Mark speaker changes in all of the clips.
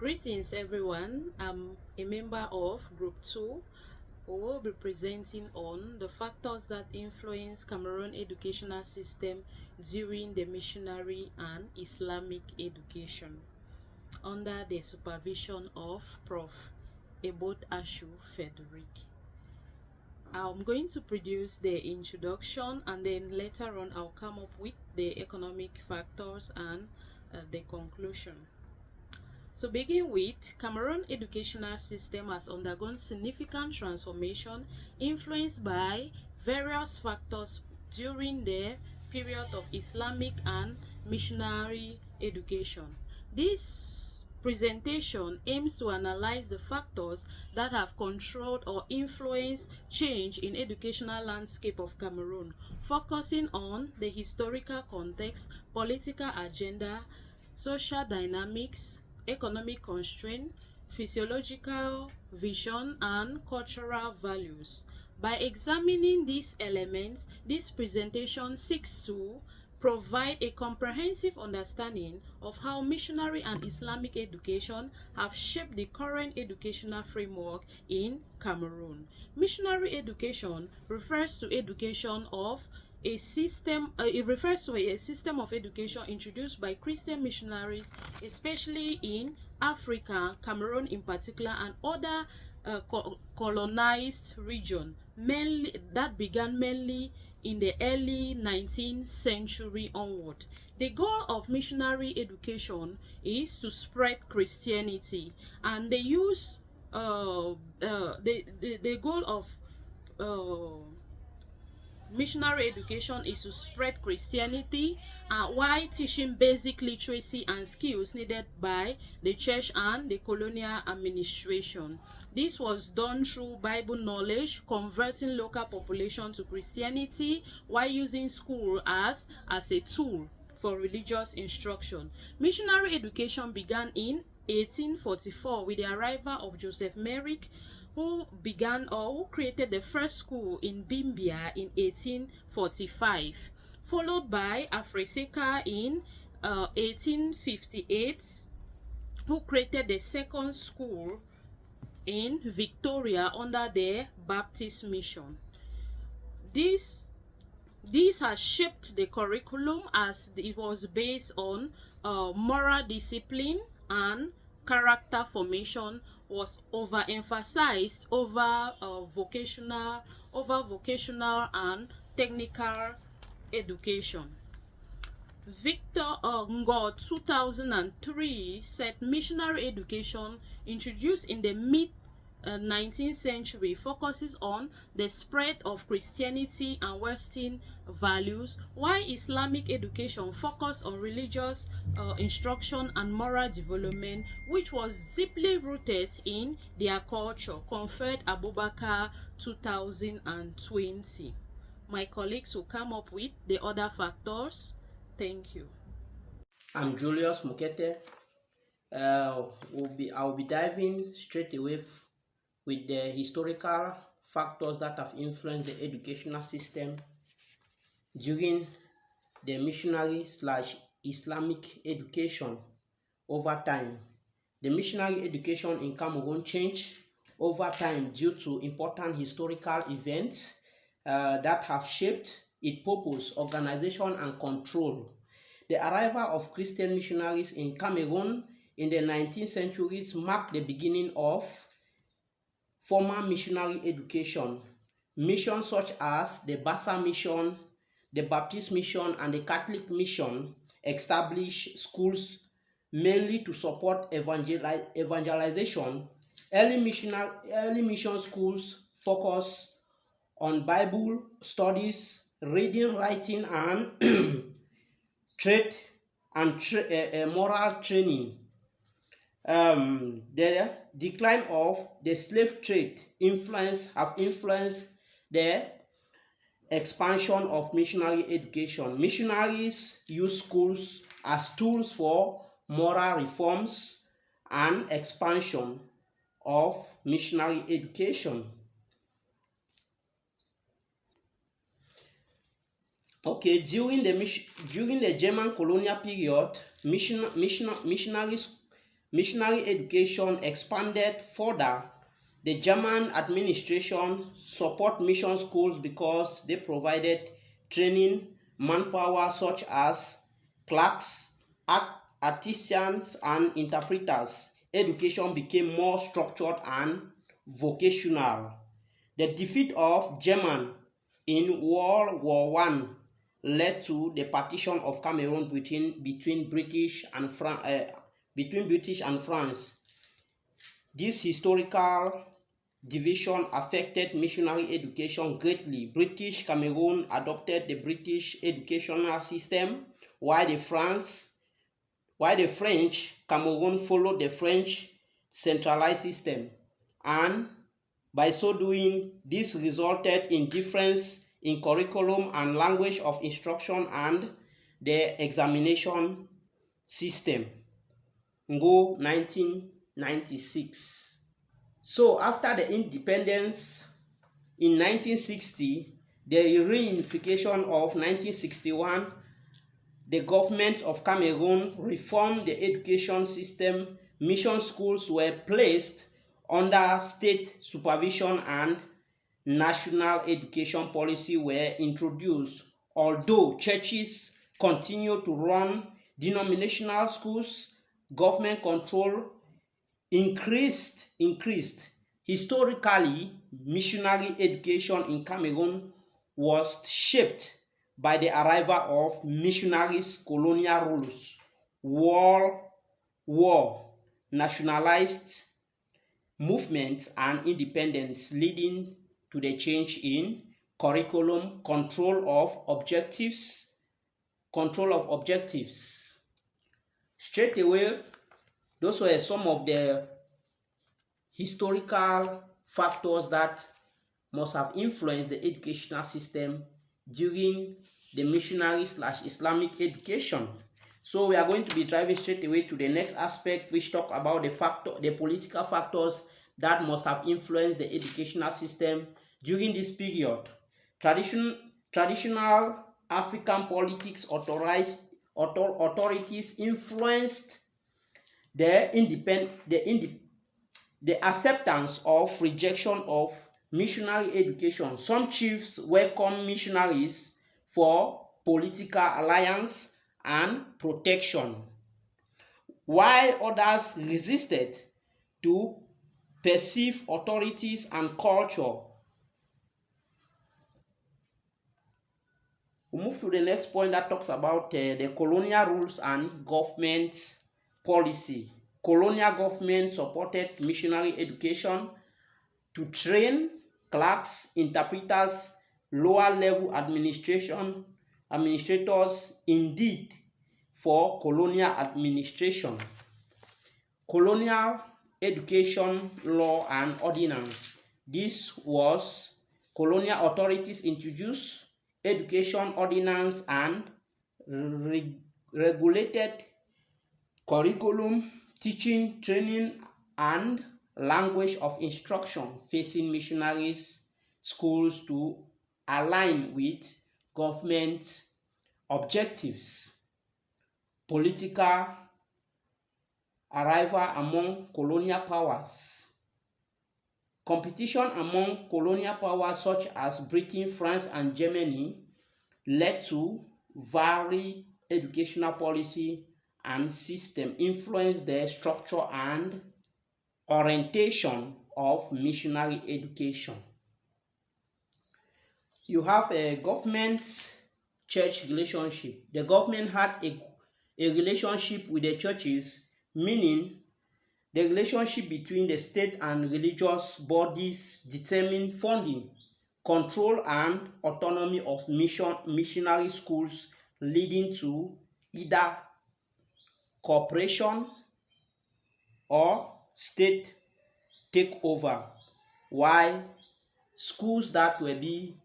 Speaker 1: Greetings everyone, I'm a member of Group 2 who will be presenting on the factors that influence Cameroon educational system during the missionary and Islamic education under the supervision of Prof. Ebot Ashu Frederick. I'm going to produce the introduction and then later on I'll come up with the economic factors and the conclusion. So begin with, Cameroon educational system has undergone significant transformation influenced by various factors during the period of Islamic and missionary education. This presentation aims to analyze the factors that have controlled or influenced change in educational landscape of Cameroon, focusing on the historical context, political agenda, social dynamics, economic constraint, physiological vision, and cultural values. By examining these elements, this presentation seeks to provide a comprehensive understanding of how missionary and Islamic education have shaped the current educational framework in Cameroon. Missionary education refers to education of a system of education introduced by Christian missionaries, especially in Africa, Cameroon in particular, and other colonized regions, that began mainly in the early 19th century onward. The goal of missionary education is to spread Christianity, and they use the goal of missionary education is to spread Christianity while teaching basic literacy and skills needed by the church and the colonial administration. This was done through Bible knowledge, converting local population to Christianity while using school as a tool for religious instruction. Missionary education began in 1844 with the arrival of Joseph Merrick, who created the first school in Bimbia in 1845, followed by Afreseka in 1858, who created the second school in Victoria under the Baptist mission. This has shaped the curriculum as it was based on moral discipline, and character formation was overemphasized over vocational and technical education. Victor Ngo 2003 said missionary education introduced in the mid-19th century focuses on the spread of Christianity and Western values, while Islamic education focused on religious instruction and moral development, which was deeply rooted in their culture, conferred Abubakar 2020. My colleagues will come up with the other factors. Thank you.
Speaker 2: I'm Julius Mukete. I'll be diving straight away with the historical factors that have influenced the educational system during the missionary/Islamic education over time. The missionary education in Cameroon changed over time due to important historical events that have shaped its purpose, organization, and control. The arrival of Christian missionaries in Cameroon in the 19th centuries marked the beginning of formal missionary education. Missions such as the Bassa Mission, the Baptist Mission, and the Catholic Mission established schools mainly to support evangelization. Early mission schools focus on Bible studies, reading, writing, and trade and moral training. The decline of the slave trade have influenced the expansion of missionary education. Missionaries use schools as tools for moral reforms and expansion of missionary education. Okay, during the German colonial period, missionaries missionary education expanded further. The German administration support mission schools because they provided training manpower such as clerks, artisans, and interpreters. Education became more structured and vocational. The defeat of Germany in World War I led to the partition of Cameroon between British and France. This historical division affected missionary education greatly. British Cameroon adopted the British educational system, while the French Cameroon followed the French centralized system, and by so doing, this resulted in difference in curriculum and language of instruction and the examination system. Ngo 1996. So after the independence in 1960, the reunification of 1961, the government of Cameroon reformed the education system. Mission schools were placed under state supervision and national education policy were introduced. Although churches continued to run denominational schools, government control increased. Historically, missionary education in Cameroon was shaped by the arrival of missionaries, colonial rules, world war, nationalized movement, and independence, leading to the change in curriculum, control of objectives. Straight away, those were some of the historical factors that must have influenced the educational system during the missionary/Islamic education. So we are going to be driving straight away to the next aspect, which talk about the political factors that must have influenced the educational system during this period. Traditional African politics authorities influenced the acceptance of rejection of missionary education. Some chiefs welcomed missionaries for political alliance and protection, while others resisted to perceive authorities and culture. We move to the next point that talks about the colonial rules and government policy. Colonial government supported missionary education to train clerks, interpreters, lower level administrators, indeed for colonial administration. Colonial education law and ordinance. This was colonial authorities introduced education ordinance and regulated curriculum, teaching, training, and language of instruction facing missionaries schools to align with government objectives. Political arrival among colonial powers. Competition among colonial powers such as Britain, France, and Germany led to varied educational policy and system, influenced the structure and orientation of missionary education. You have a government-church relationship. The government had a relationship with the churches, meaning the relationship between the state and religious bodies determined funding, control, and autonomy of missionary schools, leading to either cooperation or state takeover. Why schools that will be,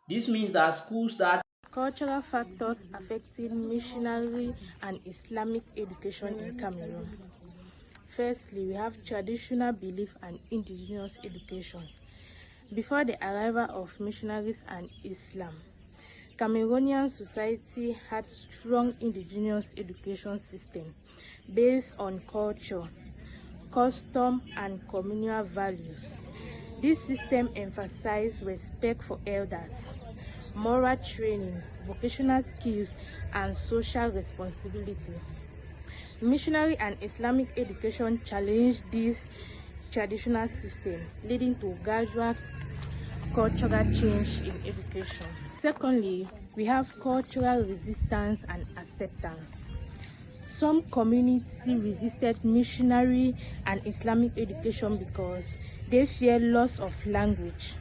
Speaker 2: this means that schools that
Speaker 1: cultural factors affecting missionary and Islamic education in Cameroon. Firstly, we have traditional belief and indigenous education. Before the arrival of missionaries and Islam, Cameroonian society had strong indigenous education system based on culture,
Speaker 3: custom, and communal values. This system emphasizes respect for elders, moral training, vocational skills, and social responsibility. Missionary and Islamic education challenged this traditional system, leading to gradual cultural change in education. Secondly, we have cultural resistance and acceptance. Some communities resisted missionary and Islamic education because they fear loss of language,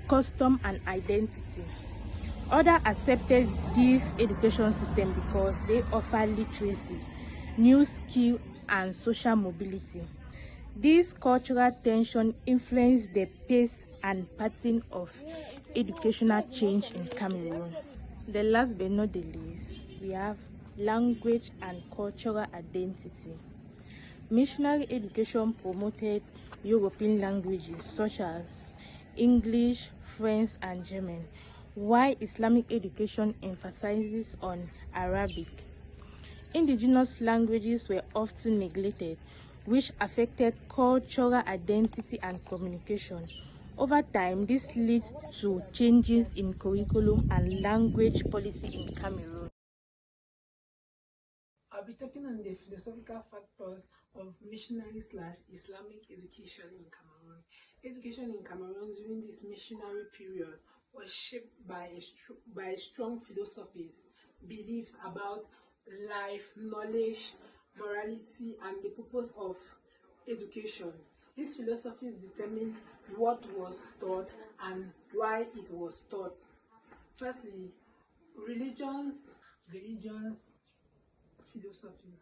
Speaker 3: custom, and identity. Others accepted this education system because they offer literacy, new skill, and social mobility. This cultural tension influenced the pace and pattern of educational change in Cameroon. The last but not the least, we have language and cultural identity. Missionary education promoted European languages such as English, French, and German, while Islamic education emphasizes on Arabic. Indigenous languages were often neglected, which affected cultural identity and communication. Over time, this leads to changes in curriculum and language policy in Cameroon.
Speaker 4: I'll be talking on the philosophical factors of missionary/Islamic education in Cameroon. Education in Cameroon during this missionary period was shaped by strong philosophies, beliefs about life, knowledge, morality, and the purpose of education. These philosophies determine what was taught and why it was taught. Firstly, religions, philosophy,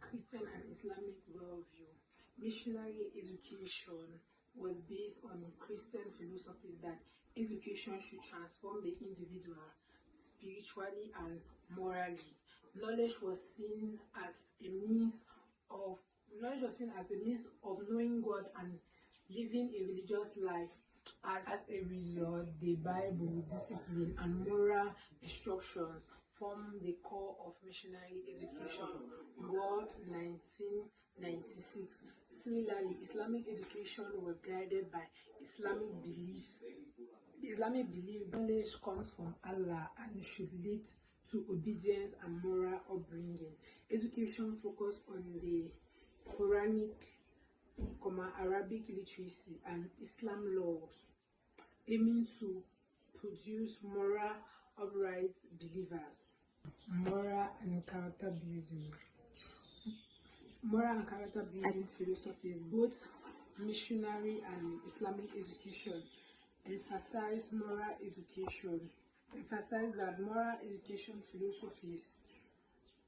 Speaker 4: Christian and Islamic worldview. Missionary education was based on Christian philosophies that education should transform the individual spiritually and morally. Knowledge was seen as a means of knowing God and living a religious life. As a result, the Bible, discipline, and moral instructions form the core of missionary education. War 1996. Similarly, Islamic education was guided by Islamic beliefs. The Islamic belief knowledge comes from Allah and should lead to obedience and moral upbringing. Education focused on the Quranic, Arabic literacy, and Islam laws, aiming to produce moral, upright believers. Moral and character building philosophies, both missionary and Islamic education, emphasize that moral education philosophies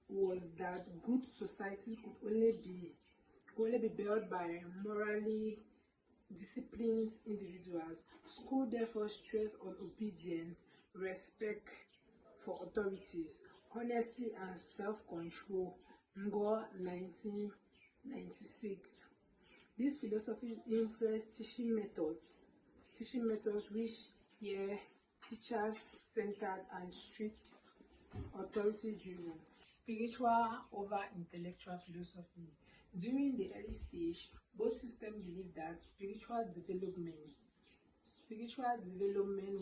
Speaker 4: was that good society could only be built by morally disciplined individuals. School therefore stressed on obedience, respect for authorities, honesty, and self-control. Ngo 1996. These philosophies influenced teaching methods which were teachers-centered and strict authority-driven. Spiritual over intellectual philosophy. During the early stage, both systems believed that spiritual development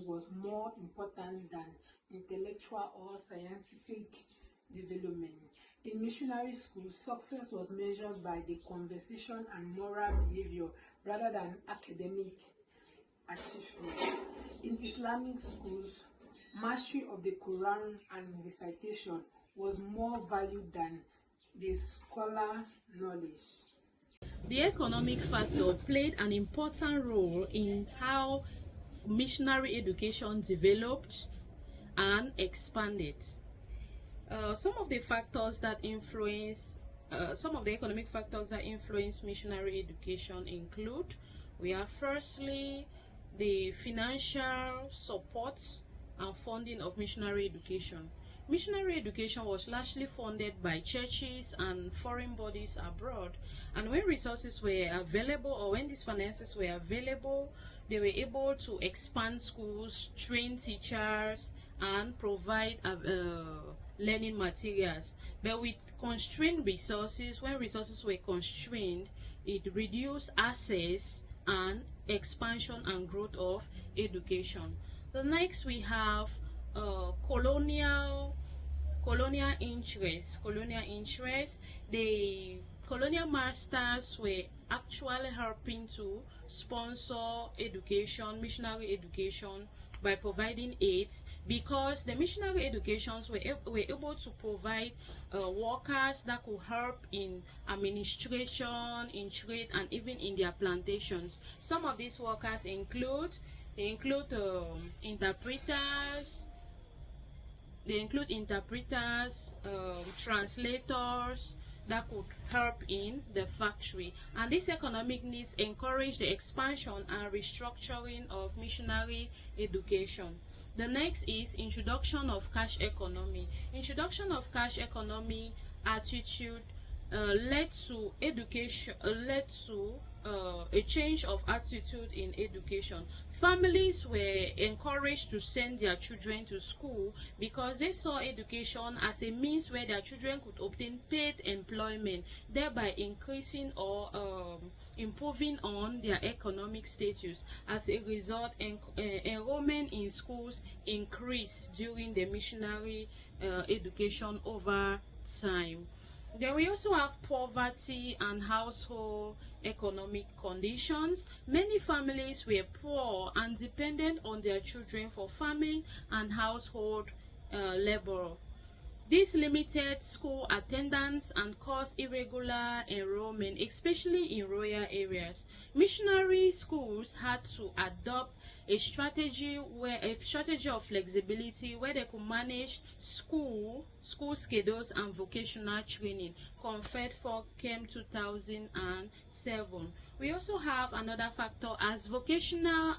Speaker 4: was more important than intellectual or scientific development. In missionary schools, success was measured by the conversation and moral behavior rather than academic achievement. In Islamic schools, mastery of the Quran and recitation was more valued than the scholar knowledge.
Speaker 1: The economic factor played an important role in how missionary education developed and expanded. Some of the economic factors that influence missionary education include: we have firstly the financial support and funding of missionary education. Missionary education was largely funded by churches and foreign bodies abroad, and when resources were available, or when these finances were available, they were able to expand schools, train teachers, and provide learning materials. But with constrained resources, when resources were constrained, it reduces access and expansion and growth of education. The next we have colonial interest. The colonial masters were actually helping to sponsor education, missionary education, by providing aids, because the missionary educations were able to provide workers that could help in administration, in trade, and even in their plantations. Some of these workers include interpreters. They include interpreters, translators that could help in the factory. And these economic needs encourage the expansion and restructuring of missionary education. The next is introduction of cash economy. Introduction of cash economy attitude led to a change of attitude in education. Families were encouraged to send their children to school because they saw education as a means where their children could obtain paid employment, thereby increasing or improving on their economic status. As a result, enrollment in schools increased during the missionary education over time. Then we also have poverty and household economic conditions. Many families were poor and dependent on their children for farming and household labor. This limited school attendance and caused irregular enrollment, especially in rural areas. Missionary schools had to adopt a strategy of flexibility where they could manage school schedules and vocational training, conferred for CAM 2007. We also have another factor as vocational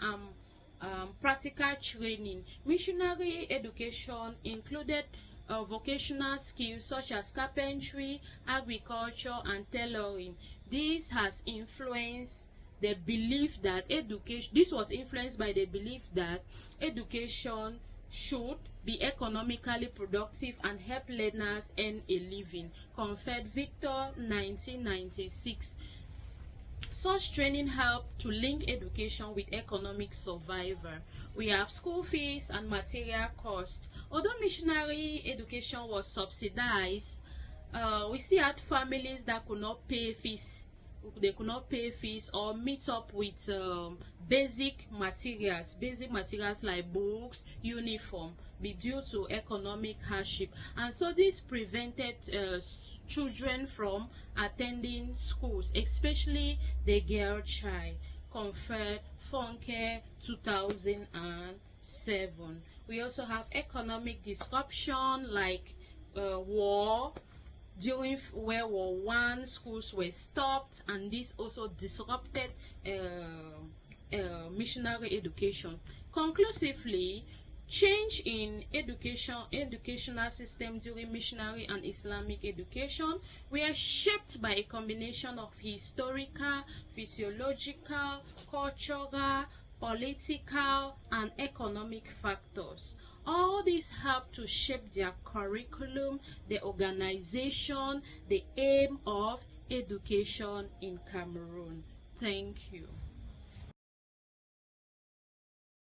Speaker 1: practical training. Missionary education included vocational skills such as carpentry, agriculture, and tailoring. This has influenced the belief that this was influenced by the belief that education should be economically productive and help learners earn a living, conferred Victor 1996. Such training helped to link education with economic survival. We have school fees and material cost. Although missionary education was subsidized, we still had families that could not pay fees. They could not pay fees or meet up with basic materials like books, uniform, due to economic hardship, and so this prevented children from attending schools, especially the girl child, conferred Funke 2007. We also have economic disruption like war. During World War I, schools were stopped, and this also disrupted missionary education. Conclusively, change in educational system during missionary and Islamic education were shaped by a combination of historical, physiological, cultural, political, and economic factors. All these help to shape their curriculum, the organization, the aim of education in Cameroon. Thank you.